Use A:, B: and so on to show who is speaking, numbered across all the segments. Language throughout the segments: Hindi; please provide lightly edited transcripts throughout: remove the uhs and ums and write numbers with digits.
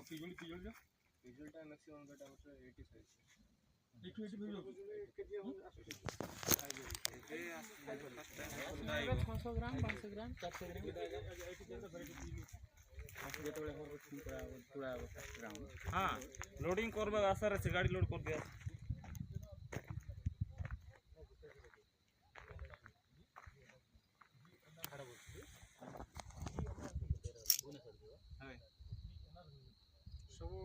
A: ପିଜୁଳି ପିଜୁଳି
B: ପିଜୁଳିଟା ମ୍ୟାକ୍ସିମମ୍ ରେଟ୍ ଆମର 80 ସାଇଜ୍।
A: ଏଠୁ ଏଠି ପିଜୁଳି
B: କେଜି ଆସୁଛି ଏବେ
C: 600 ଗ୍ରାମ 500 ଗ୍ରାମ 400 ଗ୍ରାମ ଯେତେବେଳେ ହେବ ପୁରା ଗ୍ରାମ
D: हाँ लोडिंग करबा आशा रे गाड़ी लोड कर दिया
B: ସବୁ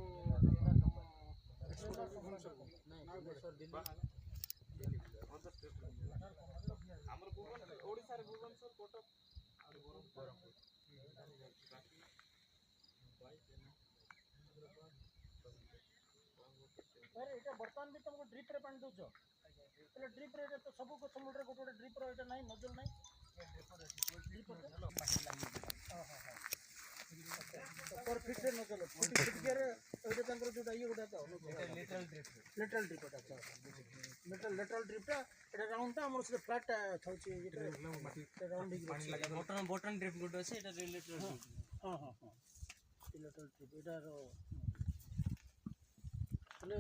B: ଆମର ଓଡ଼ିଶାରେ ଭୁବନେଶ୍ୱର କଟକ
E: सर ये बर्तमान भी तुमको ड्रिप रे पानी दउछ એટલે ड्रिप रे तो सब गछ मुडरे गोटे ड्रिप रो एटा नाही नजल नाही ड्रिप पर फिट रे नजल फिट के रे एटा तंत्र जोटा ये गोटा तो लेटरल ड्रिप एटा लेटरल ड्रिप टा एटा राउंड टा हमर से फ्लैट थाउची राउंड पानी लगा
C: बटन ड्रिप गोटे আছে এটা लेटरल
E: हां हां हां लेटरल ड्रिप एटा रो মানে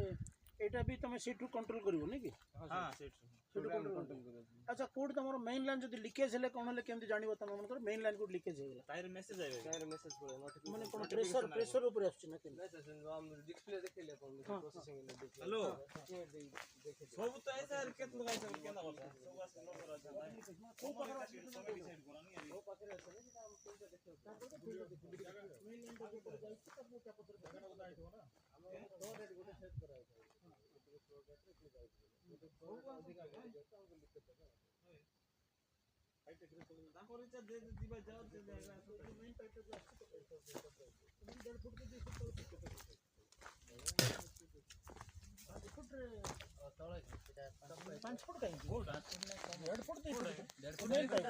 E: এটা भी তুমি সেটু কন্ট্রোল করিব নি কি
D: हाँ सेठ
E: সেটু কন্ট্রোল করিব আচ্ছা কোড তোমার মেইন লাইন যদি লিকেজ হলে কোন হলে কেমতি জানিব তুমি মন করে মেইন লাইন কোড লিকেজ হেগলা
D: टायर मैसेज आवे
B: টায়ার মেসেজ করে নোটিফিকেশন
E: মানে কোন প্রেসার উপরে আসছে না কেন
B: মেসেজ हम डिस्प्ले देखले अपन प्रोसेसिंग में देखले
D: हेलो
B: ये देखे
D: सब तो ऐसा है केत लगाई सब केना करता सब आसे लोड करा जाता है
E: କୋଉ ପାଖରେ
D: समय डिसाइड करा नहीं
B: वो पाखरे আছে না যেটা हम কোনটা দেখতে
E: মেইन লাইन উপরে যাইছে তারপর চাপত্র
B: আমরা दो रेट गोटे सेट करा है
D: तापर इच्छा दे दिबा जाओ दे
E: मेन पाइप जो আসছে তো 1.5 फुट के 2 फुट फुट रे
B: तळे
E: 5 फुट कहीं 1.5 फुट 2 फुट मेन पाइप